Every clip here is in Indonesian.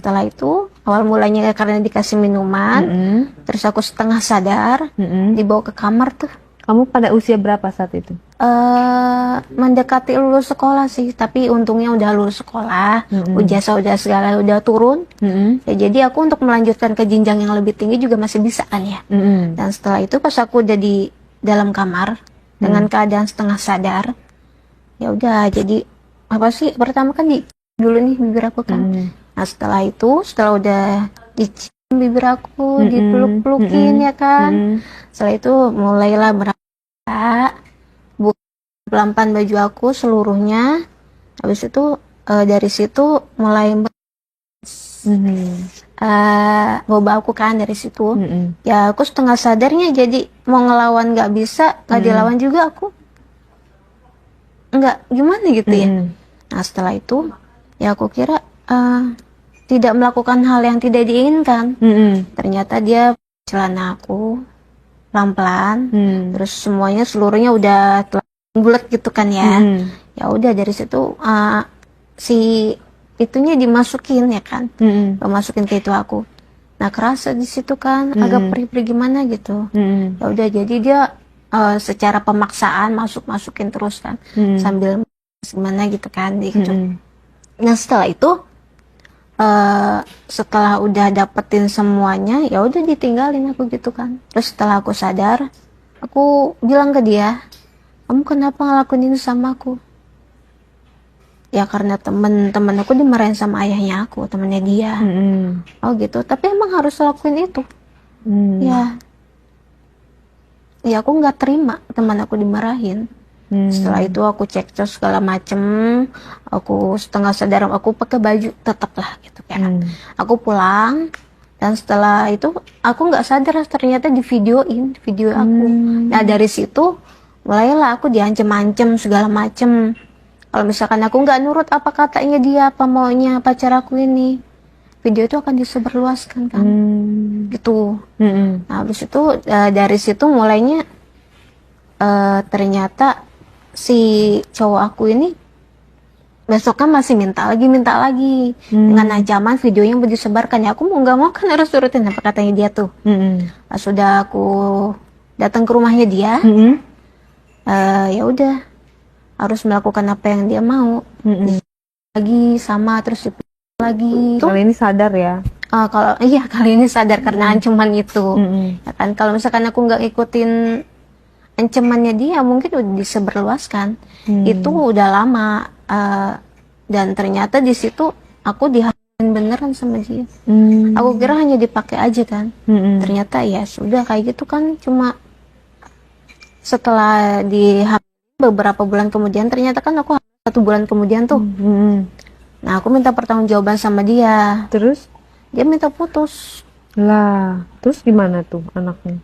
Setelah itu awal mulanya karena dikasih minuman, terus aku setengah sadar, dibawa ke kamar tuh. Kamu pada usia berapa saat itu? Mendekati lulus sekolah sih, tapi untungnya udah lulus sekolah, ijazah udah segala udah turun. Ya, jadi aku untuk melanjutkan ke jenjang yang lebih tinggi juga masih bisa kan ya. Dan setelah itu pas aku udah di dalam kamar dengan keadaan setengah sadar, ya udah jadi apa sih, pertama kan di dulu nih bibir aku kan. Nah setelah itu, setelah udah dicium bibir aku, dipeluk-pelukin ya kan. Setelah itu mulailah buka pelan-pelan baju aku seluruhnya. Habis itu dari situ mulai boba aku kan dari situ. Ya aku setengah sadarnya, jadi mau ngelawan nggak bisa, nggak dilawan juga aku nggak gimana gitu ya. Nah setelah itu ya aku kira tidak melakukan hal yang tidak diinginkan. Ternyata dia celana aku pelan-pelan, terus semuanya seluruhnya udah bulat gitu kan ya. Ya udah dari situ si itunya dimasukin ya kan, masukin ke itu aku. Nah kerasa di situ kan agak perih-perih gimana gitu. Ya udah jadi dia secara pemaksaan masukin terus kan, sambil gimana gitu kan gitu. Nah setelah itu setelah udah dapetin semuanya, ya udah ditinggalin aku gitu kan. Terus setelah aku sadar, aku bilang ke dia, kamu kenapa ngelakuin ini sama aku? Ya karena temen-temen aku dimarahin sama ayahnya aku, temennya dia. Oh gitu, tapi emang harus lakuin itu. Ya aku nggak terima teman aku dimarahin. Setelah itu aku cekcok segala macem, aku setengah sadar, aku pakai baju tetap lah gitu kan. Aku pulang, dan setelah itu aku nggak sadar ternyata di video aku. Nah dari situ mulailah aku diancem-ancem segala macem. Kalau misalkan aku nggak nurut apa katanya dia, apa maunya pacar aku ini, video itu akan disebarluaskan kan, gitu. Nah habis itu dari situ mulainya ternyata si cowok aku ini besoknya masih minta lagi dengan ancaman videonya yang disebarkan. Ya aku mau nggak mau kan harus turutin apa katanya dia tuh. Pas sudah aku datang ke rumahnya dia, ya udah harus melakukan apa yang dia mau. Lagi sama terus lagi. Kali ini sadar ya? Kalau iya kali ini sadar karena ancaman itu. Ya kan kalau misalkan aku nggak ikutin ancamannya dia, mungkin udah disebarluaskan. Itu udah lama, dan ternyata di situ aku dihamilin beneran sama dia. Aku kira hanya dipakai aja kan. Ternyata ya sudah kayak gitu kan, cuma setelah dihamilin beberapa bulan kemudian, ternyata kan aku 1 bulan kemudian tuh. Nah aku minta pertanggungjawaban sama dia. Terus? Dia minta putus. Lah, terus gimana tuh anaknya?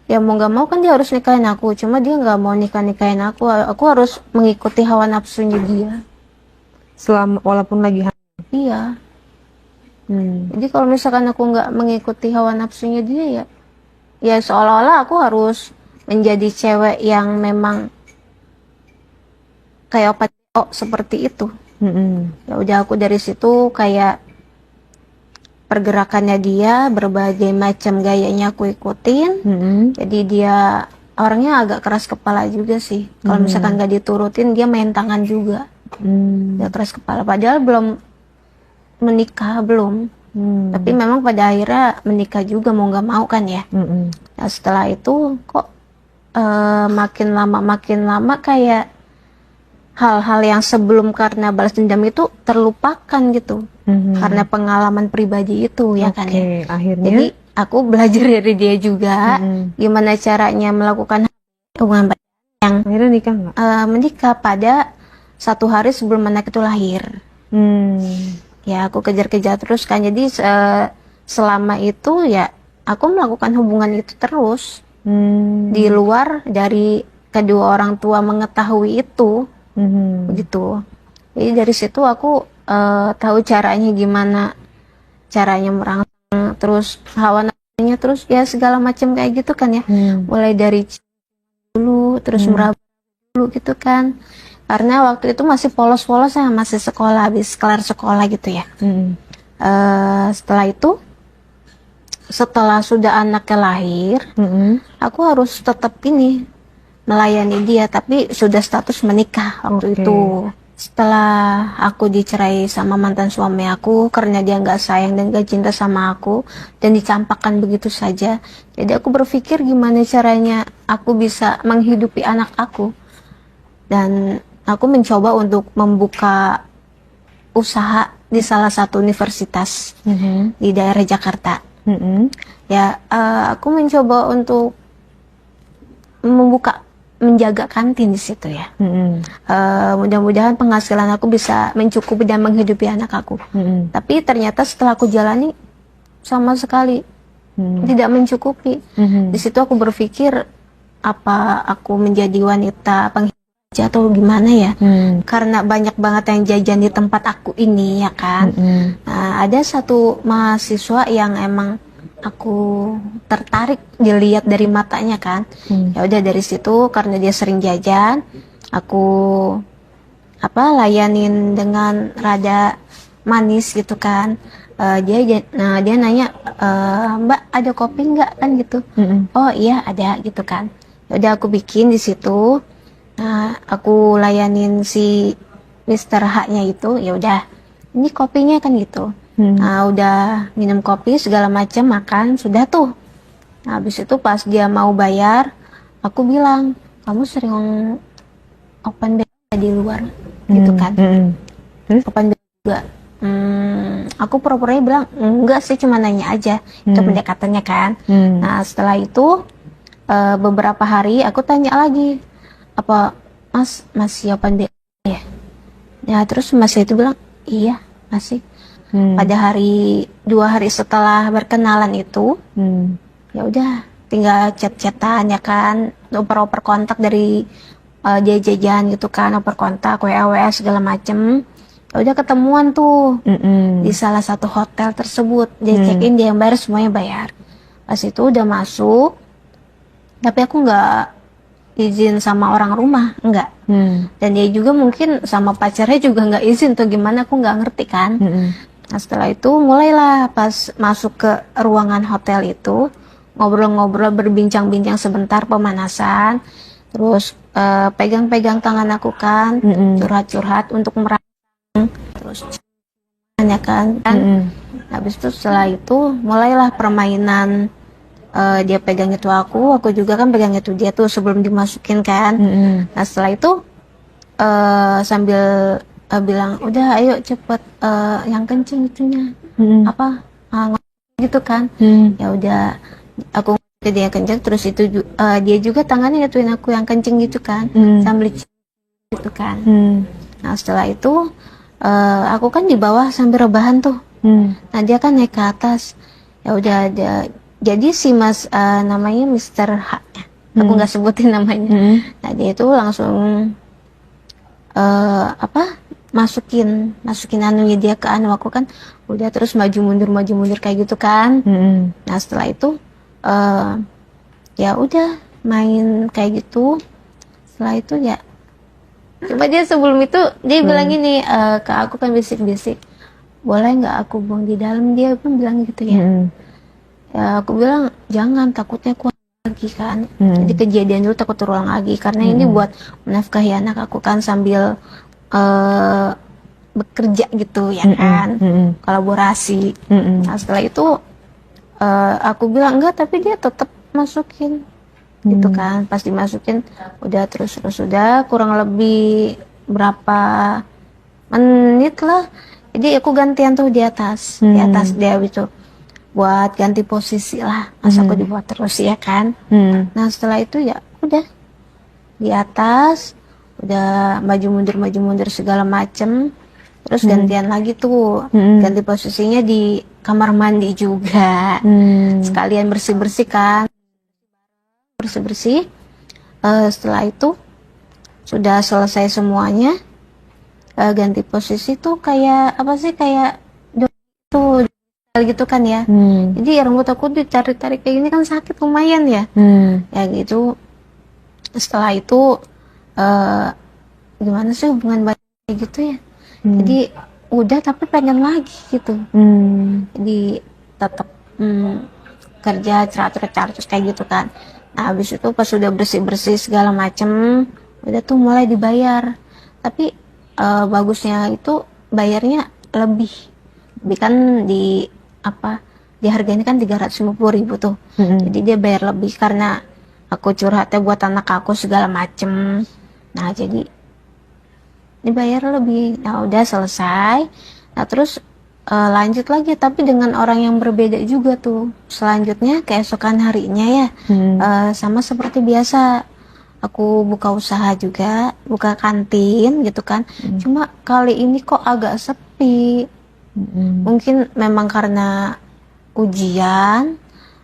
Ya mau nggak mau kan dia harus nikahin aku, cuma dia nggak mau nikahin aku harus mengikuti hawa nafsunya dia. Selama walaupun lagi Iya. Jadi kalau misalkan aku nggak mengikuti hawa nafsunya dia, ya seolah-olah aku harus menjadi cewek yang memang kayak seperti itu. Ya udah aku dari situ kayak pergerakannya dia, berbagai macam gayanya aku ikutin. Jadi dia orangnya agak keras kepala juga sih. Kalau misalkan nggak diturutin, dia main tangan juga. Dia keras kepala. Padahal belum menikah, belum. Tapi memang pada akhirnya menikah juga, mau nggak mau kan ya. Nah setelah itu kok makin lama kayak hal-hal yang sebelum karena balas dendam itu terlupakan gitu. Karena pengalaman pribadi itu ya kan ya. Akhirnya jadi aku belajar dari dia juga gimana caranya melakukan hubungan yang akhirnya nikah nggak? Menikah pada 1 hari sebelum anak itu lahir. Ya aku kejar-kejar terus kan, jadi selama itu ya aku melakukan hubungan itu terus di luar dari kedua orang tua mengetahui itu. Begitu. Jadi dari situ aku tahu caranya gimana caranya merangsang terus hawa nafsunya, terus ya segala macam kayak gitu kan ya. Mulai dari dulu terus meraba dulu gitu kan. Karena waktu itu masih polos-polos ya, masih sekolah, habis kelar sekolah gitu ya. Setelah itu, setelah sudah anaknya lahir, aku harus tetap ini melayani dia, tapi sudah status menikah waktu itu. Setelah aku dicerai sama mantan suami aku karena dia nggak sayang dan nggak cinta sama aku dan dicampakkan begitu saja. Jadi aku berpikir gimana caranya aku bisa menghidupi anak aku. Dan aku mencoba untuk membuka usaha di salah satu universitas di daerah Jakarta. Ya, aku mencoba untuk menjaga kantin di situ ya. Mudah-mudahan penghasilan aku bisa mencukupi dan menghidupi anak aku. Tapi ternyata setelah aku jalani sama sekali tidak mencukupi. Di situ aku berpikir apa aku menjadi wanita penghidup atau gimana ya? Karena banyak banget yang jajan di tempat aku ini ya kan. Nah, ada satu mahasiswa yang emang aku tertarik dilihat dari matanya kan. Ya udah dari situ karena dia sering jajan, aku layanin dengan rada manis gitu kan. Dia nanya, Mbak ada kopi nggak kan gitu. Oh iya ada gitu kan. Ya udah aku bikin di situ. Nah, aku layanin si Mister H-nya itu, ya udah, ini kopinya kan gitu. Nah, udah minum kopi segala macam, makan, sudah tuh. Nah, habis itu pas dia mau bayar, aku bilang, kamu sering open BA di luar, gitu kan? Open BA juga. Aku pura-puranya bilang, enggak sih, cuma nanya aja, itu pendekatannya kan. Nah, setelah itu, beberapa hari aku tanya lagi, apa Mas masih open BA ya? Ya terus Mas itu bilang iya masih. Pada 2 hari setelah berkenalan itu, ya udah tinggal chat-chatan ya kan, oper-oper kontak dari dia jajan gitu kan, oper kontak, WA segala macem. Ya udah ketemuan tuh di salah satu hotel tersebut. Dia check in, dia yang bayar, semuanya bayar. Pas itu udah masuk, tapi aku nggak izin sama orang rumah, enggak. Dan dia juga mungkin sama pacarnya juga nggak izin tuh gimana, aku nggak ngerti kan. Nah setelah itu mulailah pas masuk ke ruangan hotel itu, ngobrol-ngobrol, berbincang-bincang sebentar, pemanasan, terus pegang-pegang tangan aku kan, curhat-curhat untuk merangsang, terus kan. Habis itu setelah itu mulailah permainan. Dia pegang itu aku juga kan pegang itu dia tuh sebelum dimasukin kan. Nah setelah itu sambil bilang udah ayo cepet yang kencing itunya gitu kan. Ya udah aku ke dia kencing, terus itu dia juga tangannya ngituin aku yang kencing gitu kan, sambil gitu kan. Nah setelah itu aku kan di bawah sambil rebahan tuh. Nah dia kan naik ke atas. Ya udah ada. Jadi si Mas namanya Mister H, aku nggak sebutin namanya. Nah dia itu langsung masukin anunya dia ke anu aku kan, udah terus maju mundur kayak gitu kan. Nah setelah itu ya udah main kayak gitu. Setelah itu ya, cuma dia sebelum itu dia bilang gini ke aku kan bisik-bisik, boleh nggak aku buang di dalam, dia pun bilang gitu ya. Ya aku bilang jangan, takutnya aku lagi kan. Jadi kejadian dulu takut terulang lagi karena ini buat menafkahi anak aku kan sambil bekerja gitu ya kan, kolaborasi. Nah setelah itu aku bilang enggak, tapi dia tetap masukin gitu kan. Pas dimasukin udah terus udah kurang lebih berapa menit lah, jadi aku gantian tuh di atas dia itu buat ganti posisi lah, masa aku dibuat terus ya kan. Nah setelah itu ya udah di atas, udah maju mundur segala macem, terus gantian lagi tuh, ganti posisinya di kamar mandi juga, sekalian bersih kan, bersih. Setelah itu sudah selesai semuanya, ganti posisi tuh kayak apa sih, kayak tuh gitu kan ya. Jadi rambut aku ditarik-tarik kayak gini kan sakit lumayan ya. Ya gitu. Setelah itu gimana sih hubungan baik gitu ya. Jadi udah tapi pengen lagi gitu. Jadi tetap kerja teratur kayak gitu kan. Nah habis itu pas sudah bersih segala macem, udah tuh mulai dibayar. Tapi bagusnya itu bayarnya lebih kan di apa, di harganya kan 350.000 tuh. Jadi dia bayar lebih karena aku curhatnya buat anak aku segala macem. Nah jadi dibayar lebih. Nah udah selesai. Nah terus lanjut lagi tapi dengan orang yang berbeda juga tuh. Selanjutnya keesokan harinya ya sama seperti biasa, aku buka usaha juga, buka kantin gitu kan. Cuma kali ini kok agak sepi. Mungkin memang karena ujian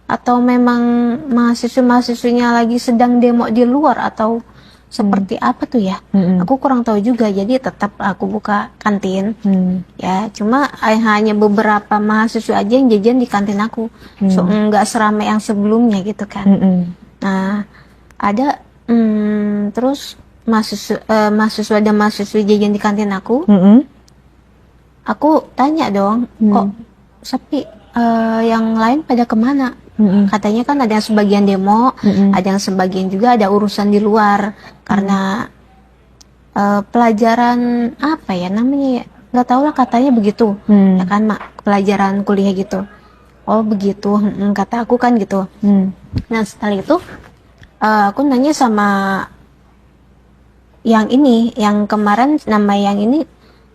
atau memang mahasiswa-mahasiswinya lagi sedang demo di luar atau seperti apa tuh ya. Aku kurang tahu juga, jadi tetap aku buka kantin. Ya cuma hanya beberapa mahasiswa aja yang jajan di kantin aku. So nggak seramai yang sebelumnya gitu kan. Nah ada terus mahasiswa dan mahasiswi jajan di kantin aku. Aku tanya dong, kok sepi, yang lain pada kemana? Katanya kan ada yang sebagian demo, ada yang sebagian juga ada urusan di luar karena pelajaran apa ya namanya ya, nggak tahu lah, katanya begitu ya kan mak, pelajaran kuliah gitu. Oh begitu, kata aku kan gitu. Nah setelah itu aku nanya sama yang ini, yang kemarin, nama yang ini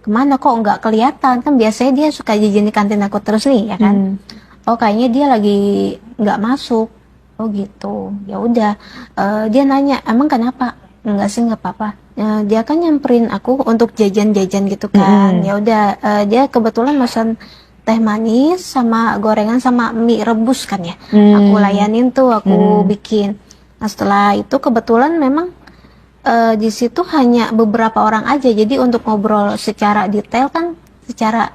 kemana kok nggak kelihatan, kan biasanya dia suka jajan di kantin aku terus nih ya kan. Oh kayaknya dia lagi nggak masuk. Oh gitu, ya udah. Dia nanya emang kenapa? Enggak sih, nggak apa-apa. Dia kan nyamperin aku untuk jajan-jajan gitu kan. Ya udah, dia kebetulan pesan teh manis sama gorengan sama mie rebus kan ya. Aku layanin tuh, aku bikin. Nah setelah itu kebetulan memang di situ hanya beberapa orang aja, jadi untuk ngobrol secara detail kan, secara